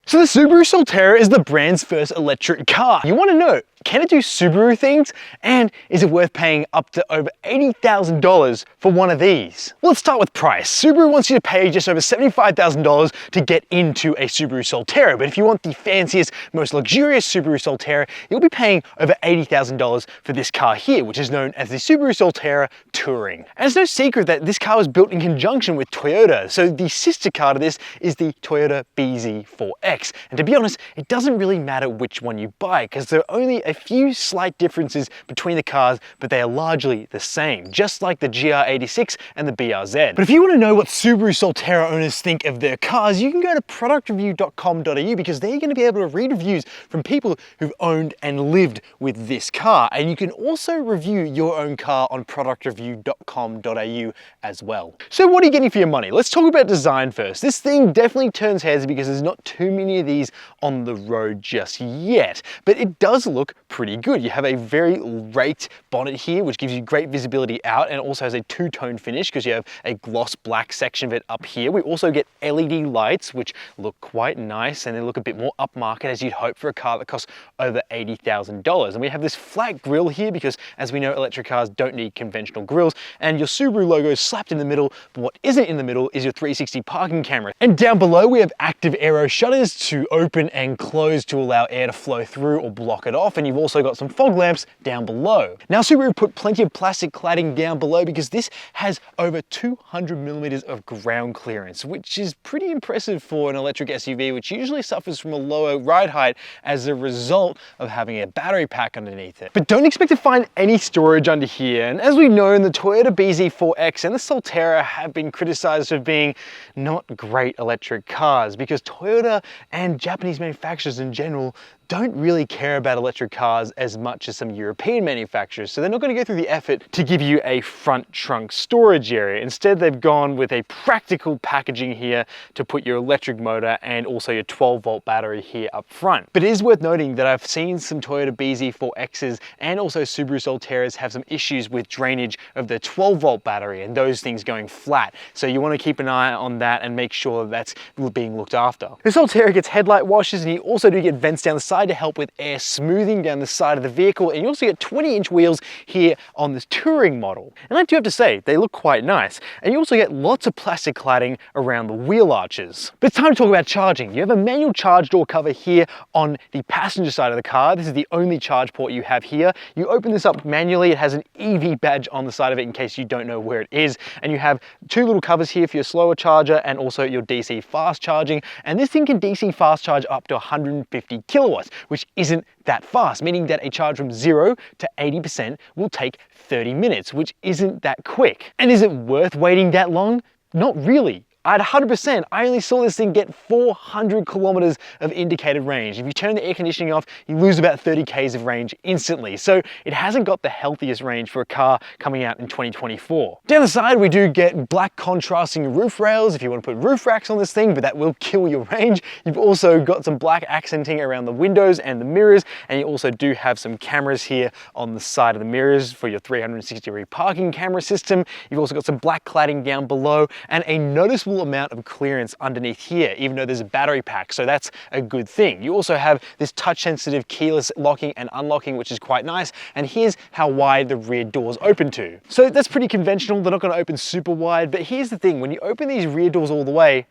So the Subaru Solterra is the brand's first electric car. You want to know, can it do Subaru things? And is it worth paying up to over $80,000 for one of these? Well, let's start with price. Subaru wants you to pay just over $75,000 to get into a Subaru Solterra, but if you want the fanciest, most luxurious Subaru Solterra, you'll be paying over $80,000 for this car here, which is known as the Subaru Solterra Touring. And it's no secret that this car was built in conjunction with Toyota, so the sister car to this is the Toyota bZ4X. And to be honest, it doesn't really matter which one you buy, because there are only a few slight differences between the cars, but they are largely the same, just like the GR86 and the BRZ. But if you want to know what Subaru Solterra owners think of their cars, you can go to productreview.com.au, because they're going to be able to read reviews from people who've owned and lived with this car. And you can also review your own car on productreview.com.au as well. So what are you getting for your money? Let's talk about design first. This thing definitely turns heads because there's not too many of these on the road just yet, but it does look pretty good. You have a very raked bonnet here, which gives you great visibility out, and also has a two-tone finish because you have a gloss black section of it up here. We also get LED lights, which look quite nice, and they look a bit more upmarket as you'd hope for a car that costs over $80,000. And we have this flat grille here because, as we know, electric cars don't need conventional grills, and your Subaru logo is slapped in the middle, but what isn't in the middle is your 360 parking camera. And down below we have active aero shutters to open and close to allow air to flow through or block it off, and you've also got some fog lamps down below. Now Subaru put plenty of plastic cladding down below because this has over 200 millimeters of ground clearance, which is pretty impressive for an electric SUV, which usually suffers from a lower ride height as a result of having a battery pack underneath it. But don't expect to find any storage under here, and as we know, the Toyota bZ4X and the Solterra have been criticized for being not great electric cars because Toyota and Japanese manufacturers in general don't really care about electric cars as much as some European manufacturers, so they're not going to go through the effort to give you a front trunk storage area. Instead, they've gone with a practical packaging here to put your electric motor and also your 12-volt battery here up front. But it is worth noting that I've seen some Toyota bZ4Xs and also Subaru Solterras have some issues with drainage of the 12-volt battery and those things going flat, so you want to keep an eye on that and make sure that's being looked after. The Solterra gets headlight washers, and you also do get vents down the side to help with air smoothing down the side of the vehicle, and you also get 20-inch wheels here on this Touring model. And I do have to say, they look quite nice. And you also get lots of plastic cladding around the wheel arches. But it's time to talk about charging. You have a manual charge door cover here on the passenger side of the car. This is the only charge port you have here. You open this up manually. It has an EV badge on the side of it in case you don't know where it is. And you have two little covers here for your slower charger and also your DC fast charging. And this thing can DC fast charge up to 150 kilowatts, which isn't that fast, meaning that a charge from 0 to 80% will take 30 minutes, which isn't that quick. And is it worth waiting that long? Not really. At 100%, I only saw this thing get 400 kilometers of indicated range. If you turn the air conditioning off, you lose about 30 k's of range instantly. So it hasn't got the healthiest range for a car coming out in 2024. Down the side, we do get black contrasting roof rails if you want to put roof racks on this thing, but that will kill your range. You've also got some black accenting around the windows and the mirrors, and you also do have some cameras here on the side of the mirrors for your 360-degree parking camera system. You've also got some black cladding down below and a noticeable amount of clearance underneath here, even though there's a battery pack, so that's a good thing. You also have this touch-sensitive keyless locking and unlocking, which is quite nice, and here's how wide the rear doors open to. So that's pretty conventional. They're not going to open super wide, but here's the thing, when you open these rear doors all the way,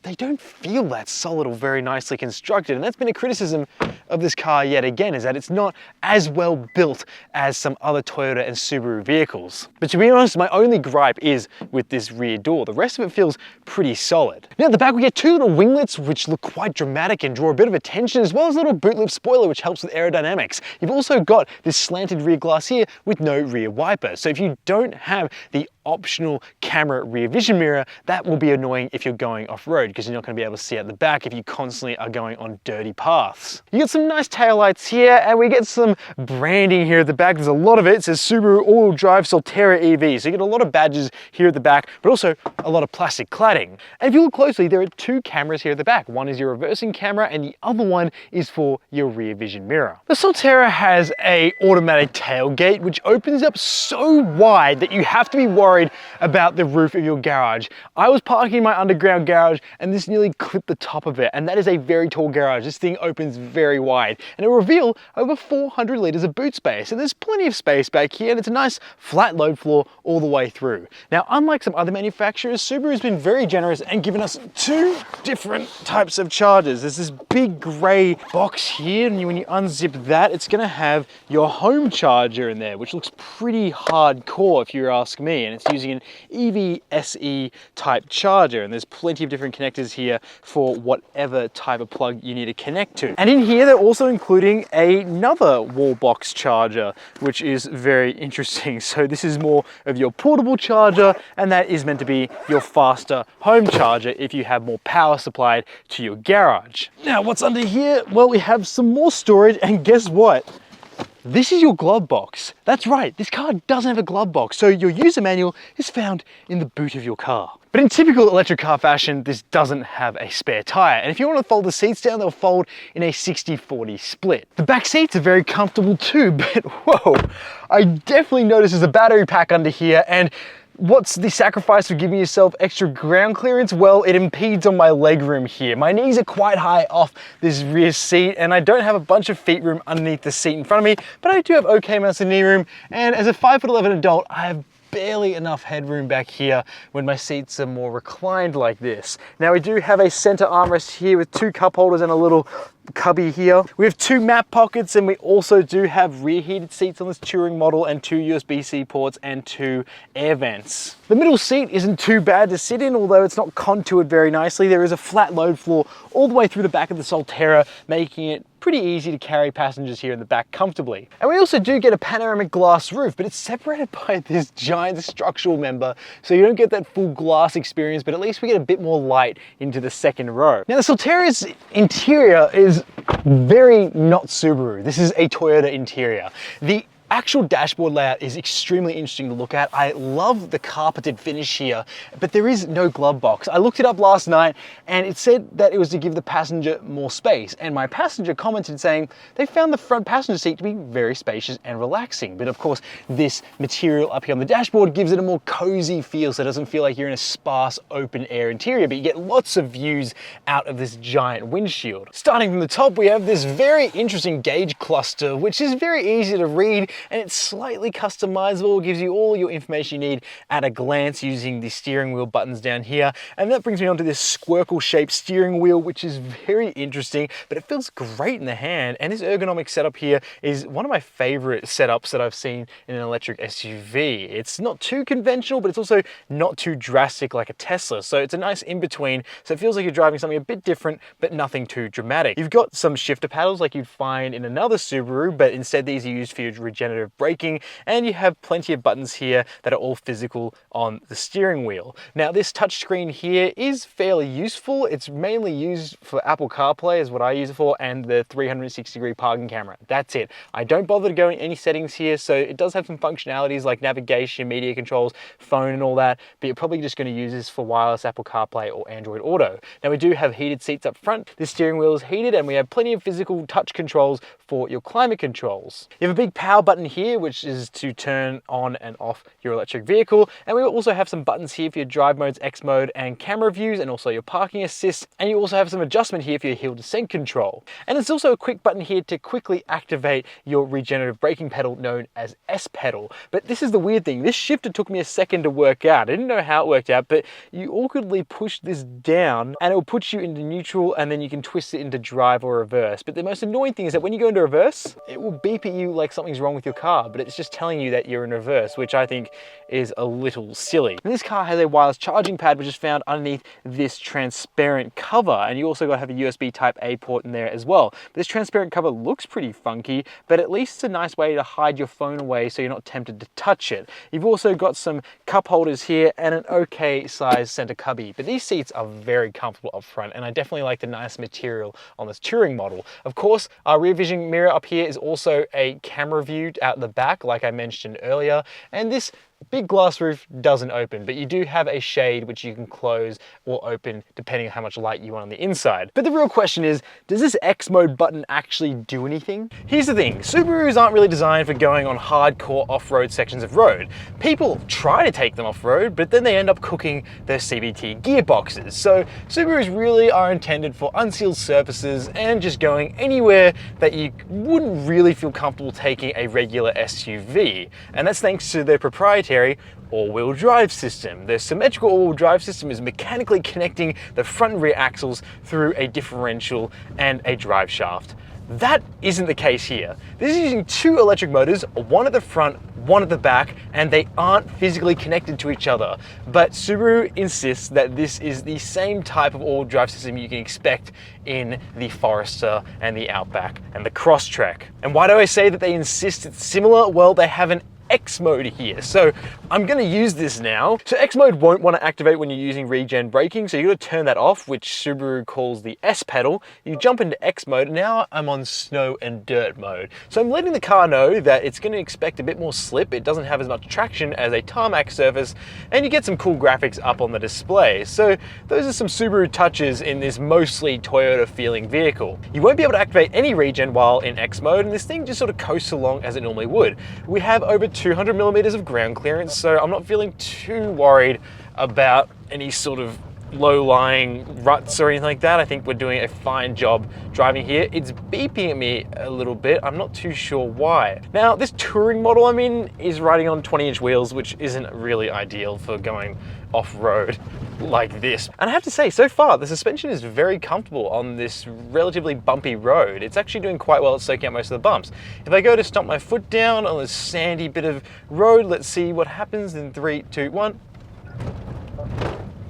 they don't feel that solid or very nicely constructed, and that's been a criticism of this car yet again, is that it's not as well built as some other Toyota and Subaru vehicles. But to be honest, my only gripe is with this rear door. The rest of it feels pretty solid. Now at the back we get two little winglets which look quite dramatic and draw a bit of attention, as well as a little boot lip spoiler which helps with aerodynamics. You've also got this slanted rear glass here with no rear wiper, so if you don't have the optional camera rear vision mirror, that will be annoying if you're going off-road because you're not going to be able to see at the back if you constantly are going on dirty paths. You get some nice taillights here, and we get some branding here at the back. There's a lot of it. It says Subaru all-wheel drive Solterra EV. So you get a lot of badges here at the back, but also a lot of plastic cladding. And if you look closely, there are two cameras here at the back. One is your reversing camera, and the other one is for your rear vision mirror. The Solterra has a automatic tailgate, which opens up so wide that you have to be worried worried about the roof of your garage. I was parking in my underground garage and this nearly clipped the top of it, and that is a very tall garage. This thing opens very wide and it will reveal over 400 litres of boot space, and there's plenty of space back here, and it's a nice flat load floor all the way through. Now, unlike some other manufacturers, Subaru has been very generous and given us two different types of chargers. There's this big grey box here, and when you unzip that, it's going to have your home charger in there, which looks pretty hardcore if you ask me, and it's using an EVSE type charger, and there's plenty of different connectors here for whatever type of plug you need to connect to. And in here they're also including another wall box charger, which is very interesting. So this is more of your portable charger, and that is meant to be your faster home charger if you have more power supplied to your garage. Now, what's under here? Well, we have some more storage, and guess what? This is your glove box. That's right, this car doesn't have a glove box, so your user manual is found in the boot of your car. But in typical electric car fashion, this doesn't have a spare tire. And if you want to fold the seats down, they'll fold in a 60-40 split. The back seats are very comfortable too, but whoa, I definitely noticed there's a battery pack under here, and what's the sacrifice for giving yourself extra ground clearance? Well, it impedes on my legroom here. My knees are quite high off this rear seat, and I don't have a bunch of feet room underneath the seat in front of me, but I do have okay amounts of knee room, and as a 5'11" adult, I have barely enough headroom back here when my seats are more reclined like this. Now, we do have a center armrest here with two cup holders and a little cubby here. We have two map pockets, and we also do have rear heated seats on this touring model, and two USB-C ports and two air vents. The middle seat isn't too bad to sit in, although it's not contoured very nicely. There is a flat load floor all the way through the back of the Solterra, making it pretty easy to carry passengers here in the back comfortably. And we also do get a panoramic glass roof, but it's separated by this giant structural member, so you don't get that full glass experience, but at least we get a bit more light into the second row. Now, the Solterra's interior is very not Subaru. This is a Toyota interior. The actual dashboard layout is extremely interesting to look at. I love the carpeted finish here, but there is no glove box. I looked it up last night and it said that it was to give the passenger more space, and my passenger commented saying they found the front passenger seat to be very spacious and relaxing. But of course, this material up here on the dashboard gives it a more cozy feel, so it doesn't feel like you're in a sparse open air interior, but you get lots of views out of this giant windshield. Starting from the top, we have this very interesting gauge cluster, which is very easy to read, and it's slightly customizable. It gives you all your information you need at a glance using the steering wheel buttons down here. And that brings me onto this squircle shaped steering wheel, which is very interesting, but it feels great in the hand. And this ergonomic setup here is one of my favorite setups that I've seen in an electric SUV. It's not too conventional, but it's also not too drastic like a Tesla. So it's a nice in between. So it feels like you're driving something a bit different, but nothing too dramatic. You've got some shifter paddles like you'd find in another Subaru, but instead these are used for your regenerative braking, and you have plenty of buttons here that are all physical on the steering wheel. Now, this touchscreen here is fairly useful. It's mainly used for Apple CarPlay is what I use it for, and the 360-degree parking camera. That's it. I don't bother to go in any settings here, so it does have some functionalities like navigation, media controls, phone and all that, but you're probably just going to use this for wireless Apple CarPlay or Android Auto. Now, we do have heated seats up front. The steering wheel is heated, and we have plenty of physical touch controls for your climate controls. You have a big power button here, which is to turn on and off your electric vehicle, and we also have some buttons here for your drive modes, X mode and camera views, and also your parking assist, and you also have some adjustment here for your hill descent control. And there's also a quick button here to quickly activate your regenerative braking pedal known as S pedal. But this is the weird thing, this shifter took me a second to work out. I didn't know how it worked out, but you awkwardly push this down and it will put you into neutral, and then you can twist it into drive or reverse. But the most annoying thing is that when you go into reverse, it will beep at you like something's wrong with your car, but it's just telling you that you're in reverse, which I think is a little silly. And this car has a wireless charging pad, which is found underneath this transparent cover, and you also got to have a USB type A port in there as well. But this transparent cover looks pretty funky, but at least it's a nice way to hide your phone away so you're not tempted to touch it. You've also got some cup holders here and an okay size center cubby, but these seats are very comfortable up front, and I definitely like the nice material on this touring model. Of course, our rear vision mirror up here is also a camera view out the back, like I mentioned earlier, and this big glass roof doesn't open, but you do have a shade which you can close or open depending on how much light you want on the inside. But the real question is, does this X mode button actually do anything? Here's the thing, Subarus aren't really designed for going on hardcore off-road sections of road. People try to take them off-road, but then they end up cooking their CVT gearboxes. So Subarus really are intended for unsealed surfaces and just going anywhere that you wouldn't really feel comfortable taking a regular SUV. And that's thanks to their proprietary all-wheel drive system. The symmetrical all-wheel drive system is mechanically connecting the front and rear axles through a differential and a drive shaft. That isn't the case here. This is using two electric motors, one at the front, one at the back, and they aren't physically connected to each other. But Subaru insists that this is the same type of all-wheel drive system you can expect in the Forester and the Outback and the Crosstrek. And why do I say that they insist it's similar? Well, they have an X mode here. So I'm gonna use this now. So X mode won't want to activate when you're using regen braking, so you gotta turn that off, which Subaru calls the S pedal. You jump into X mode, and now I'm on snow and dirt mode. So I'm letting the car know that it's gonna expect a bit more slip, it doesn't have as much traction as a tarmac surface, and you get some cool graphics up on the display. So those are some Subaru touches in this mostly Toyota feeling vehicle. You won't be able to activate any regen while in X mode, and this thing just sort of coasts along as it normally would. We have over 200 millimeters of ground clearance, so I'm not feeling too worried about any sort of low-lying ruts or anything like that. I think we're doing a fine job driving here. It's beeping at me a little bit. I'm not too sure why. Now, this touring model I'm in is riding on 20-inch wheels, which isn't really ideal for going off-road like this. And I have to say, so far, the suspension is very comfortable on this relatively bumpy road. It's actually doing quite well at soaking up most of the bumps. If I go to stomp my foot down on this sandy bit of road, let's see what happens in 3, 2, 1.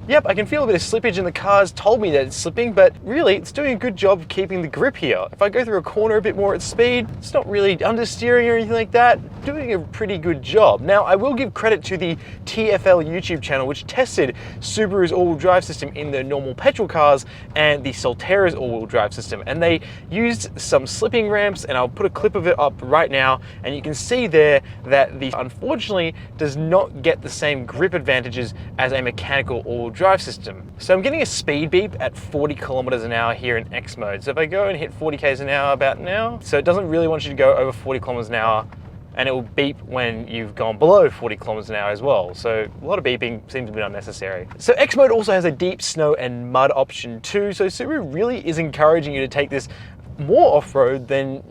Yep, I can feel a bit of slippage, and the car's told me that it's slipping, but really it's doing a good job of keeping the grip here. If I go through a corner a bit more at speed, it's not really understeering or anything like that, doing a pretty good job. Now, I will give credit to the TFL YouTube channel, which tested Subaru's all-wheel drive system in the normal petrol cars and the Solterra's all-wheel drive system, and they used some slipping ramps, and I'll put a clip of it up right now, and you can see there that the unfortunately does not get the same grip advantages as a mechanical all-wheel drive system. So I'm getting a speed beep at 40 kilometers an hour here in X mode. So if I go and hit 40 k's an hour about now, so it doesn't really want you to go over 40 kilometers an hour, and it will beep when you've gone below 40 kilometers an hour as well. So a lot of beeping seems a bit unnecessary. So X mode also has a deep snow and mud option too. So Subaru really is encouraging you to take this more off-road than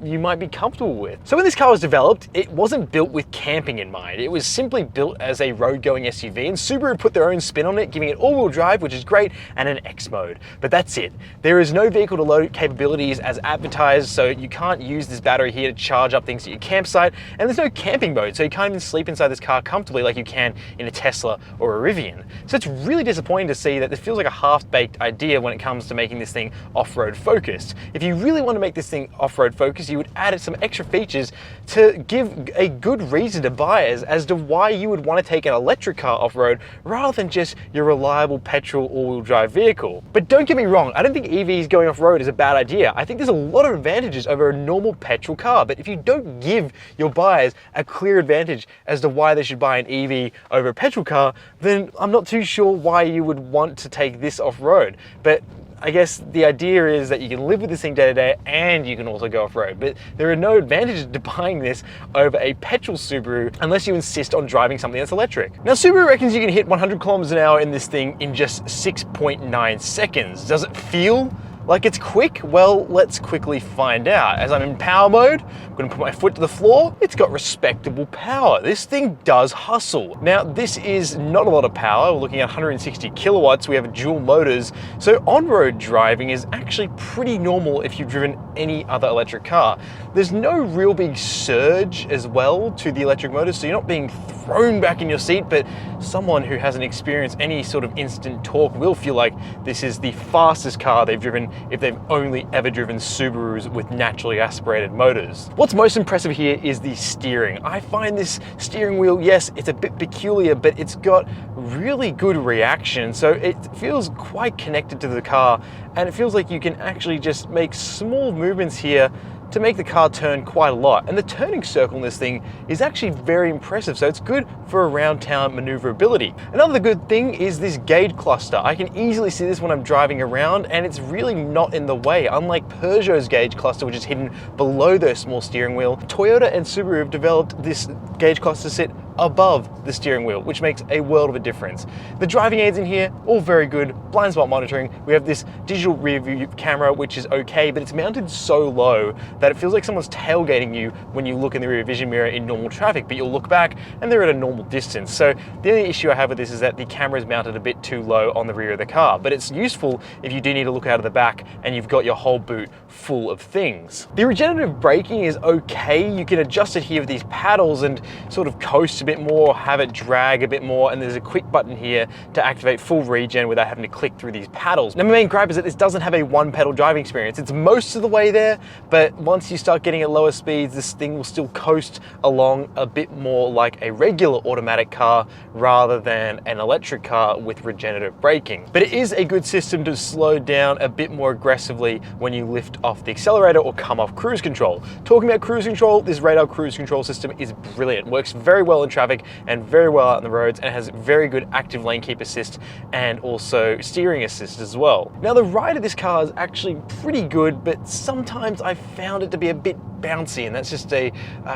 you might be comfortable with. So when this car was developed, it wasn't built with camping in mind. It was simply built as a road-going SUV, and Subaru put their own spin on it, giving it all-wheel drive, which is great, and an X mode. But that's it. There is no vehicle-to-load capabilities as advertised, so you can't use this battery here to charge up things at your campsite, and there's no camping mode, so you can't even sleep inside this car comfortably like you can in a Tesla or a Rivian. So it's really disappointing to see that this feels like a half-baked idea when it comes to making this thing off-road focused. If you really want to make this thing off-road focused, you would add some extra features to give a good reason to buyers as to why you would want to take an electric car off-road rather than just your reliable petrol all-wheel drive vehicle. But don't get me wrong, I don't think EVs going off-road is a bad idea. I think there's a lot of advantages over a normal petrol car, but if you don't give your buyers a clear advantage as to why they should buy an EV over a petrol car, then I'm not too sure why you would want to take this off-road. But I guess the idea is that you can live with this thing day to day and you can also go off-road, but there are no advantages to buying this over a petrol Subaru unless you insist on driving something that's electric. Now, Subaru reckons you can hit 100 kilometers an hour in this thing in just 6.9 seconds. Does it feel like it's quick? Well, let's quickly find out. As I'm in power mode, I'm gonna put my foot to the floor. It's got respectable power. This thing does hustle. Now, this is not a lot of power. We're looking at 160 kilowatts. We have dual motors. So on-road driving is actually pretty normal if you've driven any other electric car. There's no real big surge as well to the electric motors, so you're not being thrown back in your seat, but someone who hasn't experienced any sort of instant torque will feel like this is the fastest car they've driven if they've only ever driven Subarus with naturally aspirated motors. What's most impressive here is the steering. I find this steering wheel, yes, it's a bit peculiar, but it's got really good reaction. So it feels quite connected to the car, and it feels like you can actually just make small movements here to make the car turn quite a lot. And the turning circle in this thing is actually very impressive, so it's good for around town maneuverability. Another good thing is this gauge cluster. I can easily see this when I'm driving around, and it's really not in the way. Unlike Peugeot's gauge cluster, which is hidden below their small steering wheel, Toyota and Subaru have developed this gauge cluster to sit above the steering wheel, which makes a world of a difference. The driving aids in here, all very good. Blind spot monitoring. We have this digital rear view camera, which is okay, but it's mounted so low that it feels like someone's tailgating you when you look in the rear vision mirror in normal traffic, but you'll look back and they're at a normal distance. So the only issue I have with this is that the camera is mounted a bit too low on the rear of the car, but it's useful if you do need to look out of the back and you've got your whole boot full of things. The regenerative braking is okay. You can adjust it here with these paddles and sort of coast a bit more, have it drag a bit more, and there's a quick button here to activate full regen without having to click through these paddles. Now my main gripe is that this doesn't have a one pedal driving experience. It's most of the way there, but once you start getting at lower speeds, this thing will still coast along a bit more like a regular automatic car rather than an electric car with regenerative braking. But it is a good system to slow down a bit more aggressively when you lift off the accelerator or come off cruise control. Talking about cruise control, this radar cruise control system is brilliant. Works very well in traffic and very well out on the roads, and has very good active lane keep assist and also steering assist as well. Now the ride of this car is actually pretty good, but sometimes I found it to be a bit bouncy, and that's just a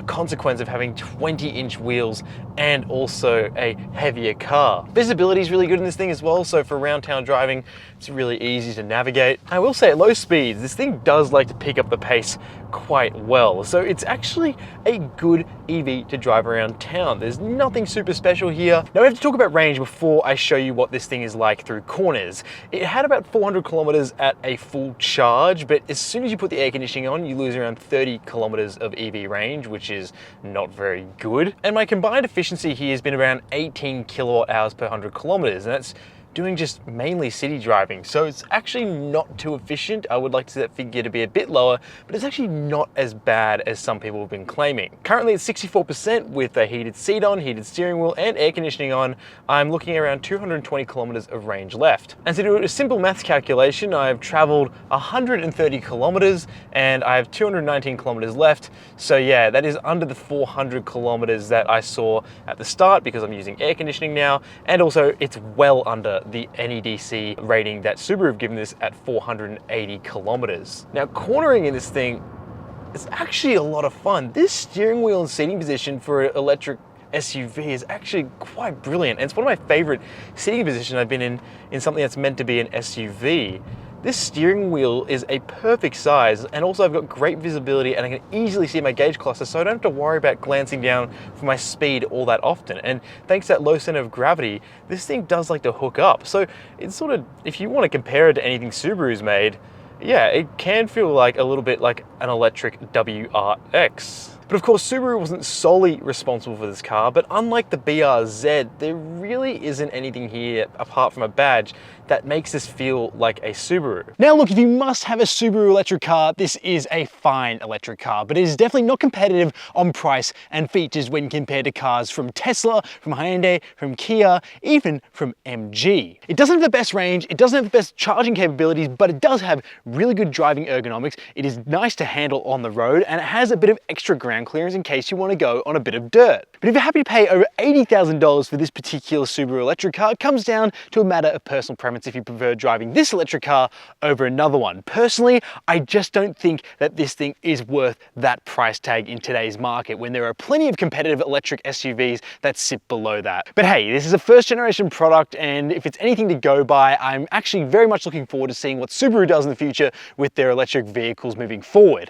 consequence of having 20-inch wheels and also a heavier car. Visibility is really good in this thing as well, so for around town driving, it's really easy to navigate. I will say at low speeds, this thing does like to pick up the pace quite well, so it's actually a good EV to drive around town. There's nothing super special here. Now we have to talk about range before I show you what this thing is like through corners. It had about 400 kilometers at a full charge, but as soon as you put the air conditioning on, you lose around 30 kilometers of EV range, which is not very good. And my combined efficiency here has been around 18 kilowatt hours per 100 kilometers, and that's doing just mainly city driving. So it's actually not too efficient. I would like to see that figure to be a bit lower, but it's actually not as bad as some people have been claiming. Currently it's 64% with a heated seat on, heated steering wheel, and air conditioning on. I'm looking at around 220 kilometers of range left. And to do a simple maths calculation, I've traveled 130 kilometers and I have 219 kilometers left. So yeah, that is under the 400 kilometers that I saw at the start because I'm using air conditioning now, and also it's well under the NEDC rating that Subaru have given this at 480 kilometers. Now cornering in this thing is actually a lot of fun. This steering wheel and seating position for an electric SUV is actually quite brilliant. And it's one of my favorite seating positions I've been in something that's meant to be an SUV. This steering wheel is a perfect size, and also I've got great visibility and I can easily see my gauge cluster, so I don't have to worry about glancing down for my speed all that often. And thanks to that low center of gravity, this thing does like to hook up. So it's sort of, if you want to compare it to anything Subaru's made, yeah, it can feel like a little bit like an electric WRX. But of course, Subaru wasn't solely responsible for this car, but unlike the BRZ, there really isn't anything here apart from a badge that makes this feel like a Subaru. Now look, if you must have a Subaru electric car, this is a fine electric car, but it is definitely not competitive on price and features when compared to cars from Tesla, from Hyundai, from Kia, even from MG. It doesn't have the best range, it doesn't have the best charging capabilities, but it does have really good driving ergonomics. It is nice to handle on the road, and it has a bit of extra ground clearance in case you want to go on a bit of dirt. But if you're happy to pay over $80,000 for this particular Subaru electric car, it comes down to a matter of personal preference if you prefer driving this electric car over another one. Personally, I just don't think that this thing is worth that price tag in today's market when there are plenty of competitive electric SUVs that sit below that. But hey, this is a first generation product, and if it's anything to go by, I'm actually very much looking forward to seeing what Subaru does in the future with their electric vehicles moving forward.